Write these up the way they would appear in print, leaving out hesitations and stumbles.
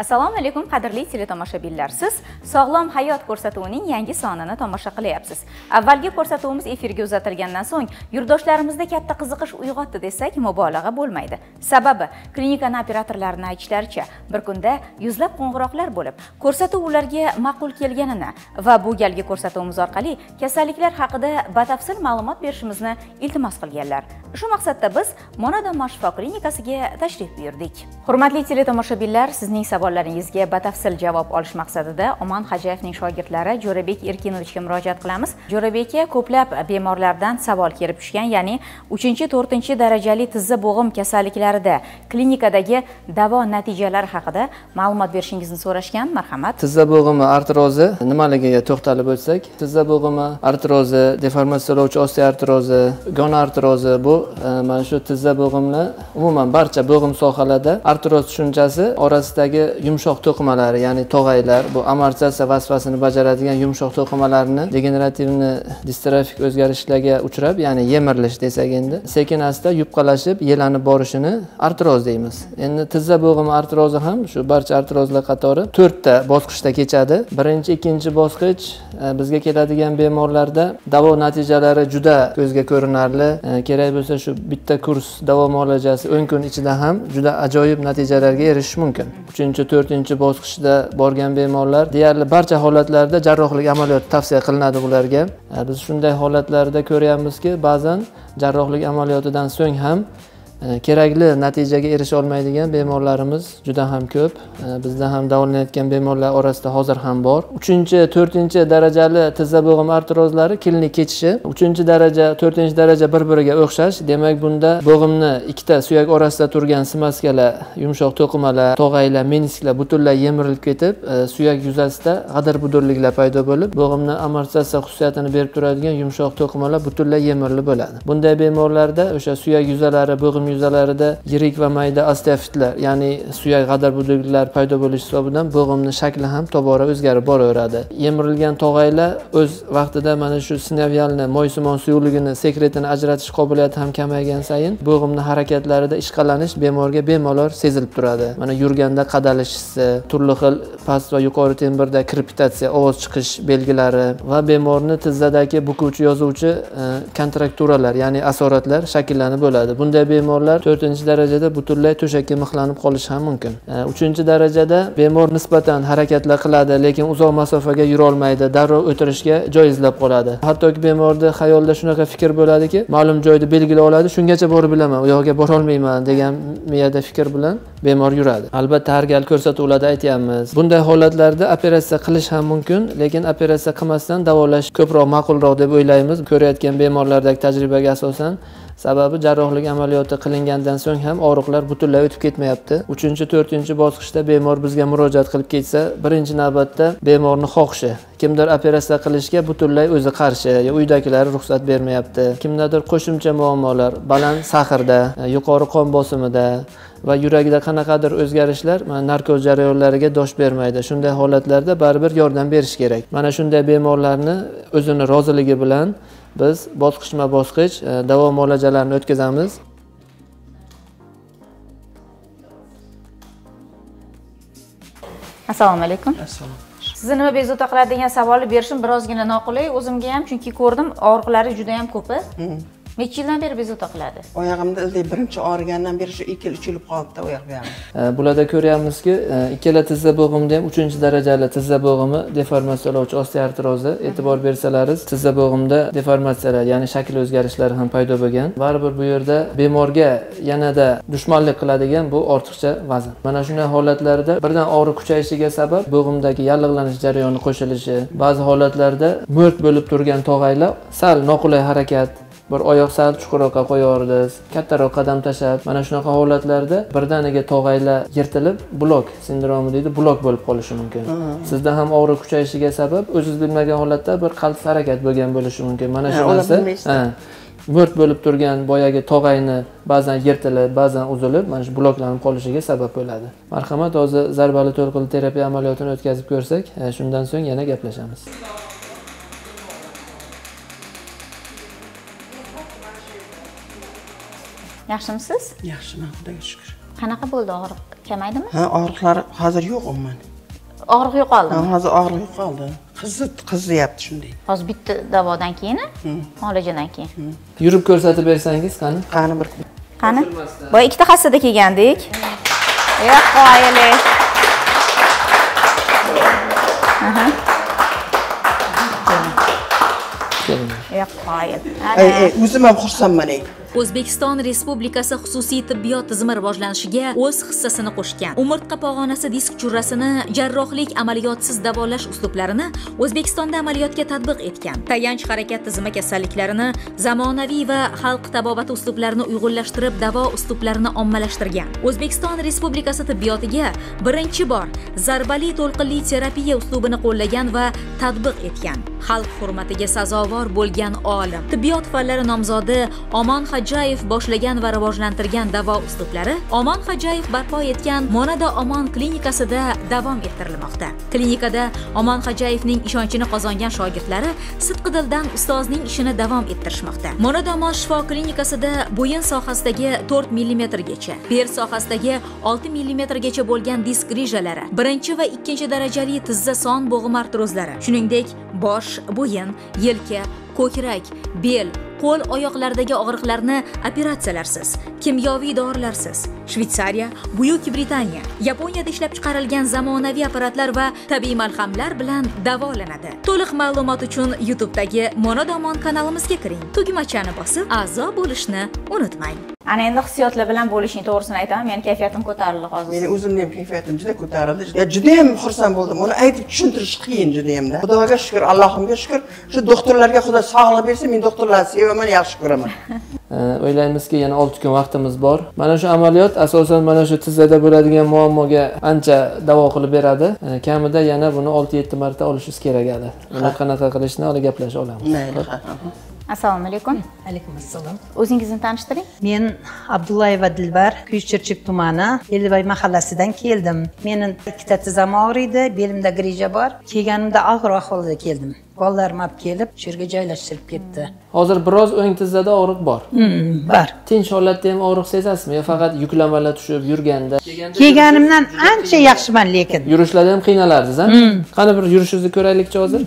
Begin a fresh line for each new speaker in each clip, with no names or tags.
Assalomu alaykum qadrli teletomoshabinlar. Siz Sog'lom hayot ko'rsatuvining yangi sonini tomosha qilyapsiz. Avvalgi ko'rsatuvimiz efirga uzatilgandan so'ng yurtdoshlarimizda katta qiziqish uyg'otdi desak mubolag'a bo'lmaydi. Sababi klinika operatorlarining aytishlaricha, bir kunda yuzlab qo'ng'iroqlar bo'lib, ko'rsatuv ularga ma'qul kelganini va bu galgi ko'rsatuvimiz orqali kasalliklar haqida batafsil ma'lumot berishimizni iltimos qilganlar. Shu maqsadda biz Monadamma shifo klinikasiga tashrif buyurdik. Hurmatli teletomoshabinlar, sizning savollaringizga batafsil javob olish maqsadida Oman Hajayevning shogirdlari Jo'rabek Erkinovichga murojaat qilamiz. Jo'rabekka ko'plab bemorlardan savol kelib tushgan, ya'ni 3-4 darajali tizza bo'g'im kasalliklarida klinikadagi davo natijalari haqida ma'lumot berishingizni so'rashgan. Marhamat.
Tizza bo'g'imi artrozi nimaligiga to'xtalib o'tsak, tizza bo'g'imi artrozi, deformatsiyalovchi osteoartrozi, gonartrozi bu mana shu tizza bo'g'imlar umuman barcha bo'g'im sohalarida artroz tushunchasi orasidagi yumshoq to'qimalari, ya'ni tog'aylar, bu amortizatsiya vazifasini bajaradigan yumshoq to'qimalarni degenerativni distrofik o'zgarishlarga uchrab, ya'ni yemirilish desak endi, sekin-asta yupqalashib, yelanib borishini artroz deymiz. Endi tizza bo'g'imi artrozi ham shu barcha artrozlar qatori 4 ta bosqichda kechadi. Birinchi, ikkinchi bosqich bizga keladigan bemorlarda davo natijalari juda ko'zga ko'rinarli. Kerak bo'lsa shu bitta kurs davo muolajasi 10 kun ichida ham juda ajoyib natijalarga erishish mumkin. 3-4 bosqichda borgan bemorlar deyarli barcha holatlarda jarrohlik amaliyoti tavsiya qilinadi ularga. Biz shunday holatlarda ko'ryapmizki, ba'zan jarrohlik amaliyotidan so'ng ham kerakli natijaga erisha olmaydigan bemorlarimiz juda ham ko'p. Bizda ham davolanayotgan bemorlar orasida hozir ham bor. 3-4 darajali tizza bo'g'imi artrozlari klinik kechishi 3-daraja, 4-daraja bir-biriga o'xshash. Demak, bunda bo'g'imni ikkita suyak orasida turgan smaskalar, yumshoq to'qimalar, tog'aylar, menisklar butunlay yemirilib ketib, suyak yuzasida g'adir-budurliklar paydo bo'lib, bo'g'imni amortizatsiya xususiyatini berib turadigan yumshoq to'qimalar butunlay yemirilib bo'ladi. Bunday bemorlarda o'sha suyak yuzalari, bo'g'im yuzalarida yirik va mayda osteofitlar, ya'ni suyak g'adir-budurliklar paydo bo'lish hisobidan bo'g'imning shakli ham tobora o'zgarib boraveradi. Yemirilgan tog'aylar o'z vaqtida mana shu sinovialni moysimon suyuqligini, sekretini ajratish qobiliyati ham kamaygan sayin bo'g'imning harakatlarida ishqalanish bemorga bemalol sezilib turadi. Mana yurganda qadalish hissi, turli xil past va yuqori tembrda krepitatsiya, ovoz chiqish belgilari va bemorning tizzadagi bukuvchi yozuvchi kontrakturalar, ya'ni asoratlar shakllanib bo'ladi. Bunday bemorlar 4-darajada butunlay to'shakka mixlanib qolishi ham mumkin. 3-darajada bemor nisbatan harakatlar qiladi, lekin uzoq masofaga yura olmaydi, darrov o'tirishga joy izlab qoladi. Hattoki bemorda xayolda shunaqa fikr bo'ladiki, ma'lum joyda belgilab oladi, shungacha borib bilaman, u yoqqa bora olmayman degan miyada fikr bilan bemor yuradi. Albatta har gal ko'rsatuvlarda aytamiz. Bunday holatlarda operatsiya qilish ham mumkin, lekin operatsiya qilmasdan davolash ko'proq ma'qulroq deb o'ylaymiz. Ko'rayotgan bemorlardagi tajribaga asosan, sababi jarrohlik amaliyoti qilingandan so'ng ham og'riqlar butunlay o'tib ketmayapti. 3-4 bosqichda bemor bizga murojaat qilib ketsa, birinchi navbatda bemorning xohishi, kimdir operatsiya qilishga butunlay o'zi qarshi, uydagilar ruxsat bermayapti. Kimdadir qo'shimcha muammolar, baland sahrda, yuqori qon bosimida va yuragida qanaqadir o'zgarishlar narkoz jarayonlariga dosh bermaydi. Shunday holatlarda baribir yordam berish kerak. Mana shunday bemorlarni o'zini roziligi bilan biz bosqichma-bosqich davo muolajalarini o'tkazamiz.
Assalomu alaykum.
Assalomu.
Sizni nima bezovta qiladi degan savolni berishim birozgina noqulay o'zimga ham, chunki ko'rdim og'riqlari juda ham ko'p. Necha yildan beri bezovta qiladi?
Oyog'imda birinchi og'rigandan beri shu 2-3 yil qolibdi oyoq bu ham.
Bularda ko'ryapmizki, ikkala tizza bo'g'imida ham 3-darajali tizza bo'g'imi deformatsiyalovchi osteoartrozi, e'tibor bersalaringiz, tizza bo'g'imida deformatsiyalar, ya'ni shakl o'zgarishlari ham paydo bo'lgan. Baribir bu yerda bemorga yanada dushmanlik qiladigan bu ortiqcha vazn. Mana shunday holatlarda birdan og'riq kuchayishiga sabab bo'g'imdagi yallig'lanish jarayoni qo'shilishi, ba'zi holatlarda mo'rt bo'lib turgan tog'aylar sal noqulay harakat, bir oyoq sal chuqurroqqa qo'yardingiz, kattaroq qadam tashlab, mana shunaqa holatlarda birdaniga tog'aylar yirtilib, blok sindromi deydi, blok bo'lib qolishi mumkin. Sizda ham og'riq kuchayishiga sabab o'zingiz bilmagan holatda bir qaltis harakat bo'lgan bo'lishi mumkin. Mana shu narsa mo'rt bo'lib turgan boyagi tog'ayni ba'zan yirtilib, ba'zan uzilib, mana shu bloklanib qolishiga sabab bo'ladi. Marhamat, hozir zarbali to'lqinli terapiya amaliyotini o'tkazib ko'rsak, shundan so'ng yana gaplashamiz.
Yaxshimisiz?
Yaxshiman, Xudoga shukr.
Qanaqa bo'ldi, og'riq kamaydimi?
Ha, og'riqlar hozir yo'q umuman.
Og'riq yo'qoldi.
Ha, hozir og'riq yo'qoldi. Qizyapti shunday.
Hozir bitta davodan keyin, muolajadan keyin.
Yurib ko'rsatib bersangiz qani?
Qani bir.
Qani? Boya ikkita hassada kelgandik. Yo'q, qoyili. Aha. Yo'q, qoyil.
O'zim ham xursandman.
O'zbekiston Respublikasi xususiy tibbiyot tizimi rivojlanishiga o'z hissasini qo'shgan. Umurtqa pog'onasi disk churrasini jarrohlik amaliyotsiz davolash uslublarini O'zbekistonda amaliyotga tatbiq etgan. Tayanch harakat tizimi kasalliklarini zamonaviy va xalq tabobati uslublarini uyg'unlashtirib, davo uslublarini ommalashtirgan. O'zbekiston Respublikasi tibbiyotiga birinchi bor zarbali to'lqinli terapiya uslubini qo'llagan va tatbiq etgan. Xalq hurmatiga sazovor bo'lgan olim, tibbiyot fanlari nomzodi Omon Xo'jayev boshlagan va rivojlantirgan davo uslublari Omon Xo'jayev barpo etgan Monada Omon klinikasida davom ettirilmoqda. Klinikada Omon Xo'jayevning ishonchini qozongan shogirdlari sidqidildan ustozning ishini davom ettirishmoqda. Monada Omon shifo klinikasida bo'yin sohasidagi 4 mm gacha, bel sohasidagi 6 mm gacha bo'lgan disk grijalari, birinchi va ikkinchi darajali tizza son bo'g'im artrozlari, shuningdek bosh, bo'yin, yelka, ko'krak, bel, qo'l oyoqlardagi og'riqlarni operatsiyalarsiz, kimyoviy dorilarsiz, Shveysariya, Buyuk Britaniya, Yaponiyada ishlab chiqarilgan zamonaviy apparatlar va tabiiy malhamlar bilan davolanadi. To'liq ma'lumot uchun YouTube'dagi Monada Omon kanalimizga kiring. Tugmachani bosib, a'zo bo'lishni unutmang.
Ana endi hissiyotlar bilan bo'lishing, to'g'risini aytaman, meni kayfiyatim ko'tarildi hozir.
Meni o'zimning ham kayfiyatim juda ko'tarildi. Juda ham xursand bo'ldim. Uni aytib tushuntirish qiyin juda ham-da. Xudoga shukr, Allohimga shukr. Shu doktorlarga Xudo sog'lik bersa, men doktorlarni sevaman, yaxshi ko'raman.
O'ylaymizki, yana 6 kun vaqtimiz bor. Mana shu amaliyot asosan mana shu tizzada bo'ladigan muammoga ancha davo qilib beradi. Kamida yana buni 6-7 marta olishingiz kerak edi. Buni qanaqa qilishni hali gaplashib olamiz.
Mayli,
Assalomu alaykum.
Alaykum assalom.
O'zingizni tanishtiring.
Men Abdullayeva Dilbar, Kuychirchik tumani, Elbay mahallasidan keldim. Meni ikkita tizzam og'riydi, belimda grija bor. Kelganimda og'ir ahvolda keldim. Bolalarim olib kelib, shu yerga joylashtirib ketdi.
Hozir biroz o'ng tizzada og'riq bor.
Bor.
Tinch holatda ham og'riq sezasizmi yo faqat yuklamalar tushib yurganda?
Kelganimdan ancha yaxshiman lekin.
Yurishlarda ham qiynalardingiz, ha? Qani bir yurishingizni ko'raylikchi hozir.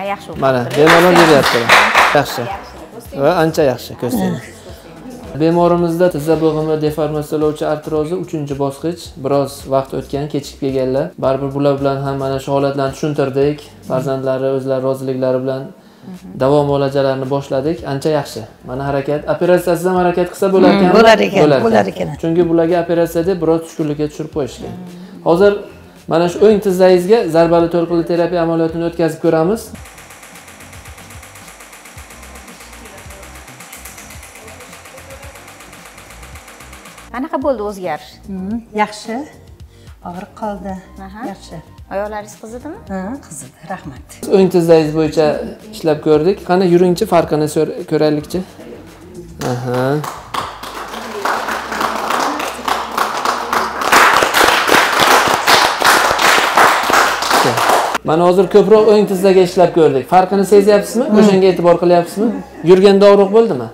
Yaxshi.
Mana, bemalol yuryaptilar. Yaxshi. Va ancha yaxshi ko'rsangiz. Bemorimizda tizza bo'g'imi deformatsiyalovchi artrozi 3-bosqich. Biroz vaqt o'tgan, kechikib kelganlar. Baribir bular bilan ham mana shu holatlarni tushuntirdik. Farzandlari o'zlari roziliklari bilan davo muolajalarini boshladik. Ancha yaxshi. Mana harakat, operatsiyasiz ham harakat qilsa bo'lar ekan.
Bo'lar ekan.
Chunki bularga operatsiya deb biroz tushkunlikka tushirib qo'yishgan. Hozir mana shu o'ng tizzangizga zarbali to'lqinli terapiya amaliyotini o'tkazib ko'ramiz.
Qanaqa bo'ldi o'zgarish?
Yaxshi. Og'riq qoldi. Yaxshi.
Oyoqlaringiz qizidimi?
Ha, qizidi. Rahmat.
O'ng tizzangiz bo'yicha ishlab ko'rdik. Qani yuringchi, farqini ko'raylikchi. Aha. Mana hozir ko'proq o'ng tizzaga ishlab ko'rdik. Farqini sezyapsizmi? O'shanga e'tibor qilyapsizmi? Yurganda og'riq bo'ldimi?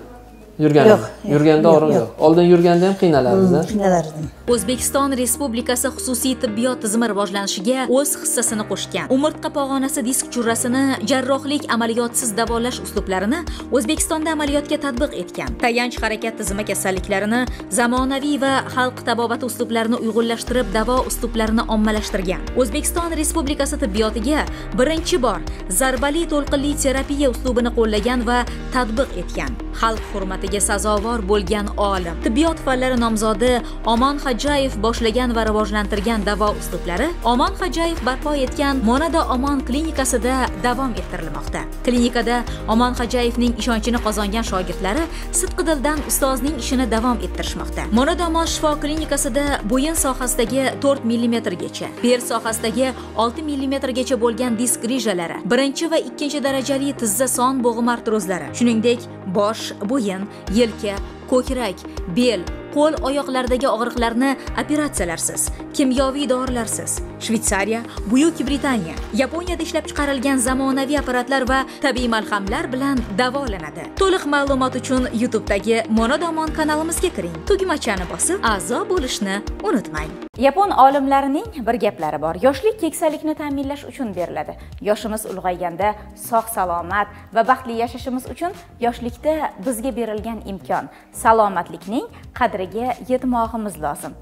Yurganda og'riq yo'q. Oldin yurganda ham qiynalardingiz.
Qiynalardim.
O'zbekiston Respublikasi xususiy tibbiyot tizimi rivojlanishiga o'z hissasini qo'shgan. Umurtqa pog'onasi disk churrasini jarrohlik amaliyotsiz davolash uslublarini O'zbekistonda amaliyotga tatbiq etgan. Tayanch harakat tizimi kasalliklarini zamonaviy va xalq tabobati uslublarini uyg'unlashtirib, davo uslublarini ommalashtirgan. O'zbekiston Respublikasi tibbiyotiga birinchi bor zarbali to'lqinli terapiya uslubini qo'llagan va tatbiq etgan. Xalq hurmatiga sazovor bo'lgan olim, tibbiyot fanlari nomzodi Omon Xo'jayev boshlagan va rivojlantirgan davo uslublari Omon Xo'jayev barpo etgan Monada Omon klinikasida davom ettirilmoqda. Klinikada Omon Xo'jayevning ishonchini qozongan shogirdlari sidqidildan ustozning ishini davom ettirishmoqda. Monada Omon shifo klinikasida bo'yin sohasidagi 4 mm gacha, bel sohasidagi 6 mm gacha bo'lgan disk grijalari, birinchi va ikkinchi darajali tizza son bo'g'im artrozlari, shuningdek bosh, bo'yin, yelka, ko'krak, bel, qo'l oyoqlardagi og'riqlarni operatsiyalarsiz, kimyoviy dorilarsiz, Shvetsariya, Buyuk Britaniya, Yaponiyada ishlab chiqarilgan zamonaviy apparatlar va tabiiy malhamlar bilan davolanadi. To'liq ma'lumot uchun YouTube'dagi Monodomon kanalimizga kiring. Tugmachani bosib, a'zo bo'lishni unutmang.
Yapon olimlarining bir gaplari bor. Yoshlik keksalikni ta'minlash uchun beriladi. Yoshimiz ulg'ayganda sog'-salomat va baxtli yashashimiz uchun yoshlikda bizga berilgan imkon, salomatlikning qadriga yetmog'imiz lozim.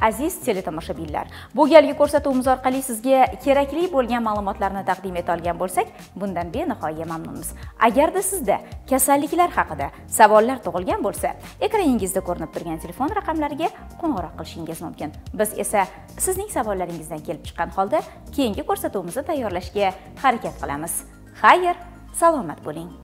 Aziz teletomoshabinlar, bu galgi ko'rsatuvimiz orqali sizga kerakli bo'lgan ma'lumotlarni taqdim eta olgan bo'lsak, bundan benihoya mamnunmiz. Agarda sizda kasalliklar haqida savollar tug'ilgan bo'lsa, ekraningizda ko'rinib turgan telefon raqamlariga qo'ng'iroq qilishingiz mumkin. Biz esa sizning savollaringizdan kelib chiqqan holda keyingi ko'rsatuvimizni tayyorlashga harakat qilamiz. Xayr, salomat bo'ling.